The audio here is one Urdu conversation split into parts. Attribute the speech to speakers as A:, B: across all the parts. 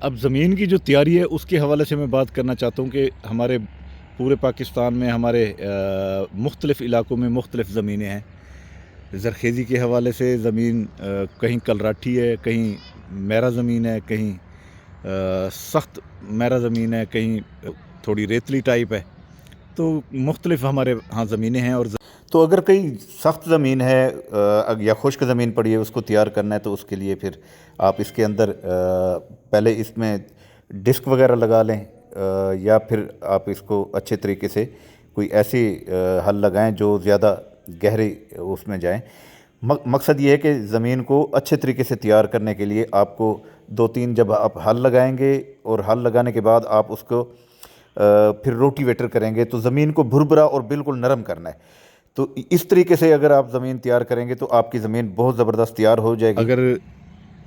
A: اب زمین کی جو تیاری ہے اس کے حوالے سے میں بات کرنا چاہتا ہوں کہ ہمارے پورے پاکستان میں ہمارے مختلف علاقوں میں مختلف زمینیں ہیں. زرخیزی کے حوالے سے زمین کہیں کلراٹھی ہے، کہیں میرا زمین ہے، کہیں سخت میرا زمین ہے، کہیں تھوڑی ریتلی ٹائپ ہے. تو مختلف ہمارے ہاں زمینیں ہیں. اور تو اگر کئی سخت زمین ہے یا خشک زمین پڑی ہے، اس کو تیار کرنا ہے، تو اس کے لیے پھر آپ اس کے اندر پہلے اس میں ڈسک وغیرہ لگا لیں، یا پھر آپ اس کو اچھے طریقے سے کوئی ایسی حل لگائیں جو زیادہ گہرے اس میں جائیں. مقصد یہ ہے کہ زمین کو اچھے طریقے سے تیار کرنے کے لیے آپ کو 2-3 جب آپ حل لگائیں گے، اور حل لگانے کے بعد آپ اس کو پھر روٹی ویٹر کریں گے، تو زمین کو بھربھرا اور بالکل نرم کرنا ہے. تو اس طریقے سے اگر آپ زمین تیار کریں گے تو آپ کی زمین بہت زبردست تیار ہو جائے گی. اگر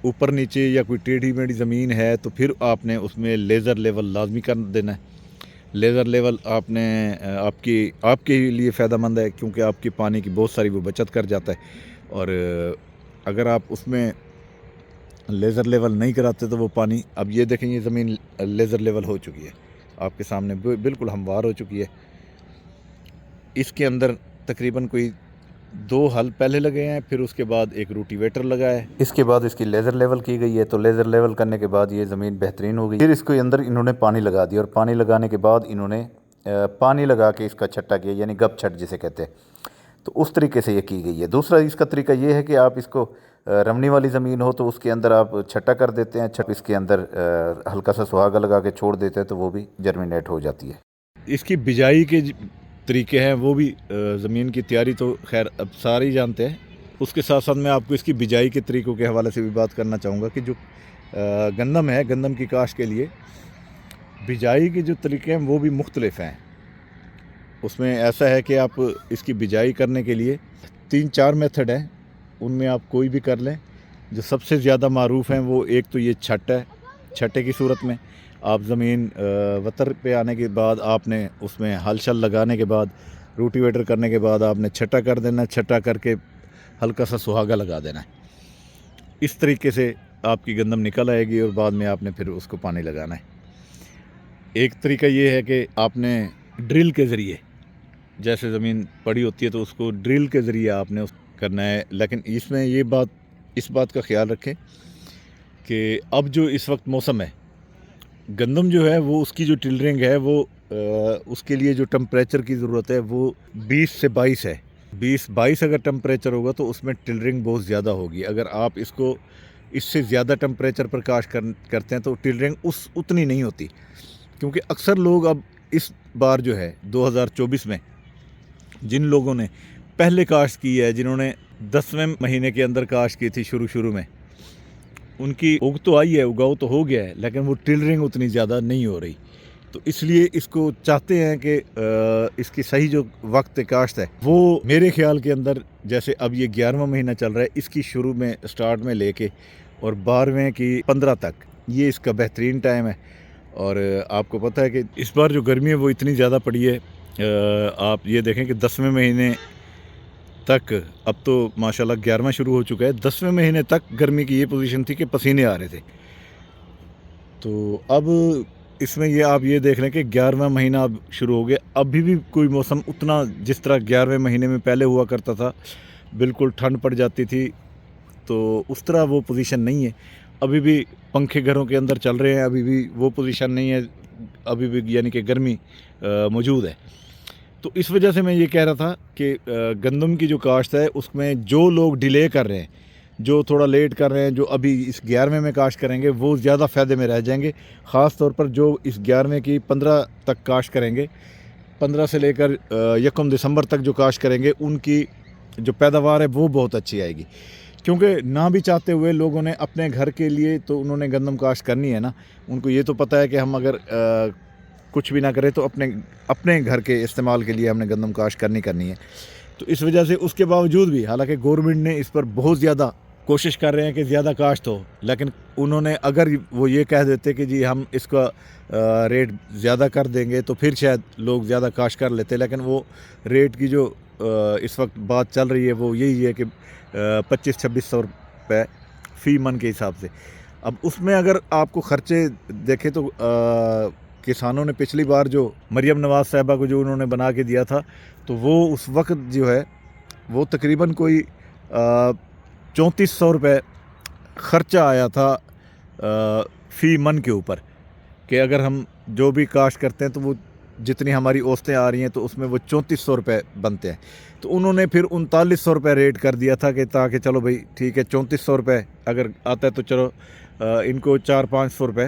A: اوپر نیچے یا کوئی ٹیڑھی میڑھی زمین ہے تو پھر آپ نے اس میں لیزر لیول لازمی کر دینا ہے. لیزر لیول آپ نے آپ کے لیے فائدہ مند ہے، کیونکہ آپ کی پانی کی بہت ساری وہ بچت کر جاتا ہے. اور اگر آپ اس میں لیزر لیول نہیں کراتے تو وہ پانی، اب یہ دیکھیں یہ زمین لیزر لیول ہو چکی ہے آپ کے سامنے، بالکل ہموار ہو چکی ہے. اس کے اندر تقریباً کوئی 2 حل پہلے لگے ہیں، پھر اس کے بعد ایک روٹی ویٹر لگا ہے، اس کے بعد اس کی لیزر لیول کی گئی ہے. تو لیزر لیول کرنے کے بعد یہ زمین بہترین ہو گئی. پھر اس کے اندر انہوں نے پانی لگا دیا، اور پانی لگانے کے بعد انہوں نے پانی لگا کے اس کا چھٹا کیا، یعنی گپ چھٹ جسے کہتے ہیں. تو اس طریقے سے یہ کی گئی ہے. دوسرا اس کا طریقہ یہ ہے کہ آپ اس کو رمنی والی زمین ہو تو اس کے اندر آپ چھٹا کر دیتے ہیں، اس کے اندر ہلکا سا سہاگا لگا کے چھوڑ دیتے ہیں، تو وہ بھی جرمینیٹ ہو جاتی ہے. اس کی بجائی کے طریقے ہیں، وہ بھی زمین کی تیاری تو خیر اب سارے ہی جانتے ہیں. اس کے ساتھ ساتھ میں آپ کو اس کی بجائی کے طریقوں کے حوالے سے بھی بات کرنا چاہوں گا کہ جو گندم ہے، گندم کی کاشت کے لیے بجائی کے جو طریقے ہیں وہ بھی مختلف ہیں. اس میں ایسا ہے کہ آپ اس کی بجائی کرنے کے لیے 3-4 میتھڈ ہیں، ان میں آپ کوئی بھی کر لیں. جو سب سے زیادہ معروف ہیں وہ ایک تو یہ چھٹ ہے. چھٹے کی صورت میں آپ زمین وتر پہ آنے کے بعد آپ نے اس میں ہل شل لگانے کے بعد روٹی ویٹر کرنے کے بعد آپ نے چھٹا کر دینا، چھٹا کر کے ہلکا سا سہاگا لگا دینا ہے. اس طریقے سے آپ کی گندم نکل آئے گی، اور بعد میں آپ نے پھر اس کو پانی لگانا ہے. ایک طریقہ یہ ہے کہ آپ نے ڈرل کے ذریعے، جیسے زمین پڑی ہوتی ہے تو اس کو ڈرل کے ذریعے آپ نے کرنا ہے. لیکن اس میں اس بات کا خیال رکھیں کہ اب جو اس وقت موسم ہے، گندم جو ہے وہ اس کی جو ٹلرنگ ہے وہ اس کے لیے جو ٹمپریچر کی ضرورت ہے وہ 20 سے 22 ہے. 20-22 اگر ٹمپریچر ہوگا تو اس میں ٹلرنگ بہت زیادہ ہوگی. اگر آپ اس کو اس سے زیادہ ٹمپریچر پر کاشت کرتے ہیں تو ٹلرنگ اتنی نہیں ہوتی. کیونکہ اکثر لوگ اب اس بار جو ہے 2024 میں جن لوگوں نے پہلے کاشت کی ہے، جنہوں نے 10ویں مہینے کے اندر کاشت کی تھی شروع میں، ان کی اگ تو آئی ہے، اگاؤ تو ہو گیا ہے، لیکن وہ ٹلرنگ اتنی زیادہ نہیں ہو رہی. تو اس لیے اس کو چاہتے ہیں کہ اس کی صحیح جو وقت کاشت ہے وہ میرے خیال کے اندر، جیسے اب یہ 11واں مہینہ چل رہا ہے، اس کی شروع میں سٹارٹ میں لے کے اور 12ویں کی 15 تک یہ اس کا بہترین ٹائم ہے. اور آپ کو پتہ ہے کہ اس بار جو گرمی ہے وہ اتنی زیادہ پڑی ہے. آپ یہ دیکھیں کہ 10ویں مہینے تک، اب تو ماشاءاللہ 11واں شروع ہو چکا ہے، 10ویں مہینے تک گرمی کی یہ پوزیشن تھی کہ پسینے آ رہے تھے. تو اب اس میں یہ آپ یہ دیکھ لیں کہ 11واں مہینہ اب شروع ہو گیا. ابھی بھی کوئی موسم اتنا جس طرح 11ویں مہینے میں پہلے ہوا کرتا تھا، بالکل ٹھنڈ پڑ جاتی تھی، تو اس طرح وہ پوزیشن نہیں ہے. ابھی بھی پنکھے گھروں کے اندر چل رہے ہیں، ابھی بھی وہ پوزیشن نہیں ہے، ابھی بھی یعنی کہ گرمی موجود ہے. تو اس وجہ سے میں یہ کہہ رہا تھا کہ گندم کی جو کاشت ہے اس میں جو لوگ ڈیلے کر رہے ہیں، جو تھوڑا لیٹ کر رہے ہیں، جو ابھی اس 11ویں میں کاشت کریں گے وہ زیادہ فائدے میں رہ جائیں گے. خاص طور پر جو اس 11ویں کی 15 تک کاشت کریں گے، 15 سے لے کر 1 دسمبر تک جو کاشت کریں گے، ان کی جو پیداوار ہے وہ بہت اچھی آئے گی. کیونکہ نہ بھی چاہتے ہوئے لوگوں نے اپنے گھر کے لیے تو انہوں نے گندم کاشت کرنی ہے نا. ان کو یہ تو پتہ ہے کہ ہم اگر کچھ بھی نہ کریں تو اپنے گھر کے استعمال کے لیے ہم نے گندم کاشت کرنی ہے. تو اس وجہ سے اس کے باوجود بھی، حالانکہ گورنمنٹ نے اس پر بہت زیادہ کوشش کر رہے ہیں کہ زیادہ کاشت ہو، لیکن انہوں نے اگر وہ یہ کہہ دیتے کہ جی ہم اس کا ریٹ زیادہ کر دیں گے تو پھر شاید لوگ زیادہ کاشت کر لیتے. لیکن وہ ریٹ کی جو اس وقت بات چل رہی ہے وہ یہی ہے کہ 2500-2600 روپے فی من کے حساب سے. اب اس میں اگر آپ کو خرچے دیکھیں تو کسانوں نے پچھلی بار جو مریم نواز صاحبہ کو جو انہوں نے بنا کے دیا تھا تو وہ اس وقت جو ہے وہ تقریباً کوئی 3400 روپے خرچہ آیا تھا فی من کے اوپر، کہ اگر ہم جو بھی کاشت کرتے ہیں تو وہ جتنی ہماری اوسطیں آ رہی ہیں تو اس میں وہ 3400 روپے بنتے ہیں. تو انہوں نے پھر 3900 روپے ریٹ کر دیا تھا کہ تاکہ چلو بھائی ٹھیک ہے 3400 روپے اگر آتا ہے تو چلو ان کو 400-500 روپے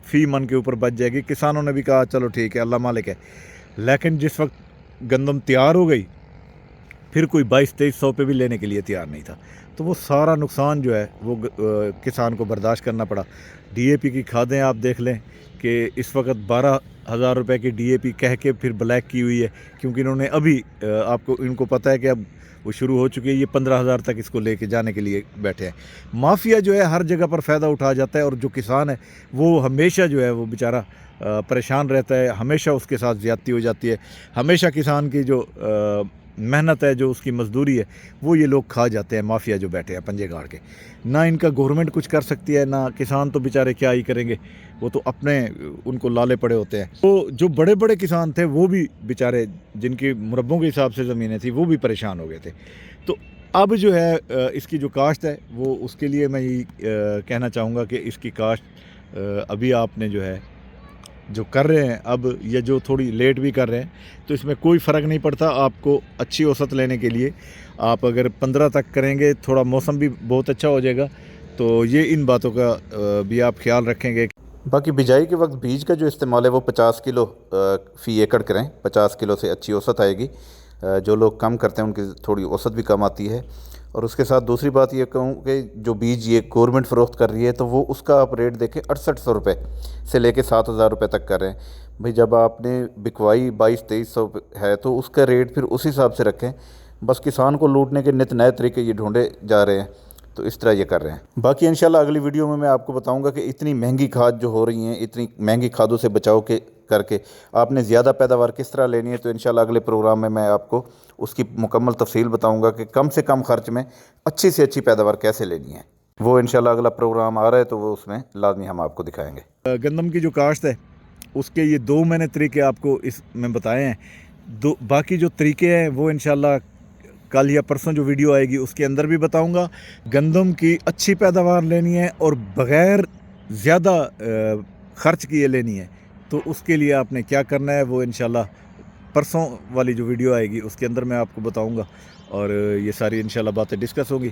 A: فی من کے اوپر بچ جائے گی. کسانوں نے بھی کہا چلو ٹھیک ہے اللہ مالک ہے. لیکن جس وقت گندم تیار ہو گئی پھر کوئی 2200-2300 پہ بھی لینے کے لیے تیار نہیں تھا. تو وہ سارا نقصان جو ہے وہ کسان کو برداشت کرنا پڑا. ڈی اے پی کی کھادیں آپ دیکھ لیں کہ اس وقت 12,000 روپے کی ڈی اے پی کہہ کے پھر بلیک کی ہوئی ہے، کیونکہ انہوں نے ابھی ان کو پتہ ہے کہ اب وہ شروع ہو چکی ہے، یہ 15,000 تک اس کو لے کے جانے کے لیے بیٹھے ہیں. مافیا جو ہے ہر جگہ پر فائدہ اٹھا جاتا ہے، اور جو کسان ہے وہ ہمیشہ جو ہے وہ بیچارہ پریشان رہتا ہے، ہمیشہ اس کے ساتھ زیادتی ہو جاتی ہے، ہمیشہ کسان کی جو محنت ہے، جو اس کی مزدوری ہے، وہ یہ لوگ کھا جاتے ہیں، مافیا جو بیٹھے ہیں پنجے گاڑ کے. نہ ان کا گورنمنٹ کچھ کر سکتی ہے، نہ کسان تو بیچارے کیا ہی کریں گے، وہ تو اپنے ان کو لالے پڑے ہوتے ہیں. تو جو بڑے بڑے کسان تھے وہ بھی بیچارے جن کی مربوں کے حساب سے زمینیں تھیں وہ بھی پریشان ہو گئے تھے. تو اب جو ہے اس کی جو کاشت ہے وہ اس کے لیے میں یہ کہنا چاہوں گا کہ اس کی کاشت ابھی آپ نے جو ہے جو کر رہے ہیں اب، یا جو تھوڑی لیٹ بھی کر رہے ہیں، تو اس میں کوئی فرق نہیں پڑتا. آپ کو اچھی اوسط لینے کے لیے آپ اگر 15 تک کریں گے، تھوڑا موسم بھی بہت اچھا ہو جائے گا، تو یہ ان باتوں کا بھی آپ خیال رکھیں گے.
B: باقی بجائی کے وقت بیج کا جو استعمال ہے وہ 50 کلو فی ایکڑ کریں. 50 کلو سے اچھی اوسط آئے گی. جو لوگ کم کرتے ہیں ان کی تھوڑی اوسط بھی کم آتی ہے. اور اس کے ساتھ دوسری بات یہ کہوں کہ جو بیج یہ گورنمنٹ فروخت کر رہی ہے تو وہ اس کا آپ ریٹ دیکھیں 6800 روپے سے لے کے 7000 روپے تک کر رہے ہیں. بھئی جب آپ نے بکوائی 2200-2300 ہے تو اس کا ریٹ پھر اس حساب سے رکھیں. بس کسان کو لوٹنے کے نت نئے طریقے یہ ڈھونڈے جا رہے ہیں، تو اس طرح یہ کر رہے ہیں. باقی انشاءاللہ اگلی ویڈیو میں آپ کو بتاؤں گا کہ اتنی مہنگی کھاد جو ہو رہی ہیں، اتنی مہنگی کھادوں سے بچاؤ کر کے آپ نے زیادہ پیداوار کس طرح لینی ہے. تو انشاءاللہ اگلے پروگرام میں آپ کو اس کی مکمل تفصیل بتاؤں گا کہ کم سے کم خرچ میں اچھی سے اچھی پیداوار کیسے لینی ہے. وہ انشاءاللہ اگلا پروگرام آ رہا ہے تو وہ اس میں لازمی ہم آپ کو دکھائیں گے.
A: گندم کی جو کاشت ہے اس کے یہ 2 میں نے طریقے آپ کو اس میں بتائے ہیں. باقی جو طریقے ہیں وہ انشاءاللہ کل یا پرسوں جو ویڈیو آئے گی اس کے اندر بھی بتاؤں گا. گندم کی اچھی پیداوار لینی ہے اور بغیر زیادہ خرچ کیے لینی ہے، تو اس کے لیے آپ نے کیا کرنا ہے وہ انشاءاللہ پرسوں والی جو ویڈیو آئے گی اس کے اندر میں آپ کو بتاؤں گا، اور یہ ساری انشاءاللہ باتیں ڈسکس ہوگی.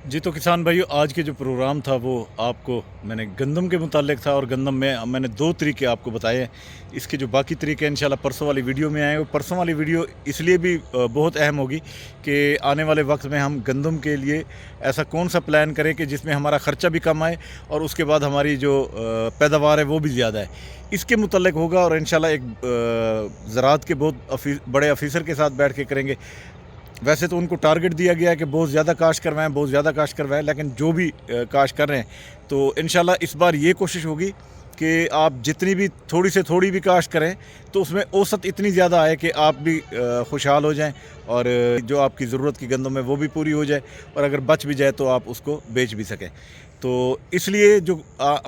A: جی تو کسان بھائیو، آج کے جو پروگرام تھا وہ آپ کو میں نے گندم کے متعلق تھا، اور گندم میں نے 2 طریقے آپ کو بتائے ہیں. اس کے جو باقی طریقے انشاءاللہ پرسوں والی ویڈیو میں آئے. پرسوں والی ویڈیو اس لیے بھی بہت اہم ہوگی کہ آنے والے وقت میں ہم گندم کے لیے ایسا کون سا پلان کریں کہ جس میں ہمارا خرچہ بھی کم آئے اور اس کے بعد ہماری جو پیداوار ہے وہ بھی زیادہ ہے. اس کے متعلق ہوگا، اور انشاءاللہ ایک زراعت کے بہت بڑے افیسر کے ساتھ بیٹھ کے کریں گے. ویسے تو ان کو ٹارگٹ دیا گیا ہے کہ بہت زیادہ کاشت کروائیں، لیکن جو بھی کاشت کر رہے ہیں تو انشاءاللہ اس بار یہ کوشش ہوگی کہ آپ جتنی بھی تھوڑی سے تھوڑی بھی کاشت کریں تو اس میں اوسط اتنی زیادہ آئے کہ آپ بھی خوشحال ہو جائیں، اور جو آپ کی ضرورت کی گندم ہے وہ بھی پوری ہو جائے، اور اگر بچ بھی جائے تو آپ اس کو بیچ بھی سکیں. تو اس لیے جو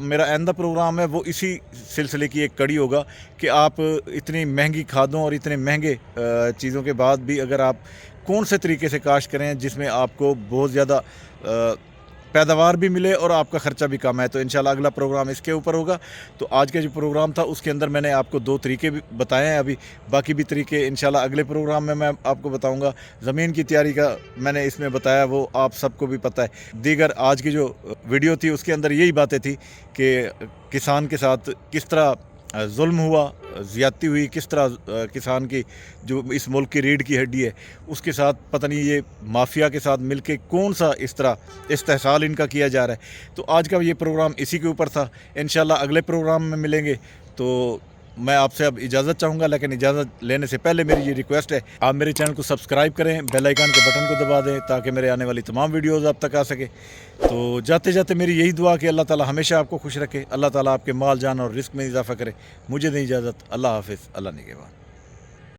A: میرا آئندہ پروگرام ہے وہ اسی سلسلے کی ایک کڑی ہوگا کہ آپ اتنی مہنگی کھادوں اور اتنے مہنگے چیزوں کے بعد بھی اگر آپ کون سے طریقے سے کاشت کریں جس میں آپ کو بہت زیادہ پیداوار بھی ملے اور آپ کا خرچہ بھی کم ہے. تو انشاءاللہ اگلا پروگرام اس کے اوپر ہوگا. تو آج کا جو پروگرام تھا اس کے اندر میں نے آپ کو 2 طریقے بھی بتائے ہیں. ابھی باقی بھی طریقے انشاءاللہ اگلے پروگرام میں آپ کو بتاؤں گا. زمین کی تیاری کا میں نے اس میں بتایا، وہ آپ سب کو بھی پتہ ہے. دیگر آج کی جو ویڈیو تھی اس کے اندر یہی باتیں تھی کہ کسان کے ساتھ کس طرح ظلم ہوا، زیادتی ہوئی، کس طرح کسان کی جو اس ملک کی ریڑھ کی ہڈی ہے اس کے ساتھ پتہ نہیں یہ مافیا کے ساتھ مل کے کون سا اس طرح استحصال ان کا کیا جا رہا ہے. تو آج کا یہ پروگرام اسی کے اوپر تھا. انشاءاللہ اگلے پروگرام میں ملیں گے. تو میں آپ سے اب اجازت چاہوں گا، لیکن اجازت لینے سے پہلے میری یہ ریکویسٹ ہے آپ میرے چینل کو سبسکرائب کریں، بیل آئیکن کے بٹن کو دبا دیں تاکہ میرے آنے والی تمام ویڈیوز آپ تک آ سکے. تو جاتے جاتے میری یہی دعا کہ اللہ تعالی ہمیشہ آپ کو خوش رکھے، اللہ تعالی آپ کے مال جان اور رزق میں اضافہ کرے. مجھے دیں اجازت. اللہ حافظ. اللہ نگہبان.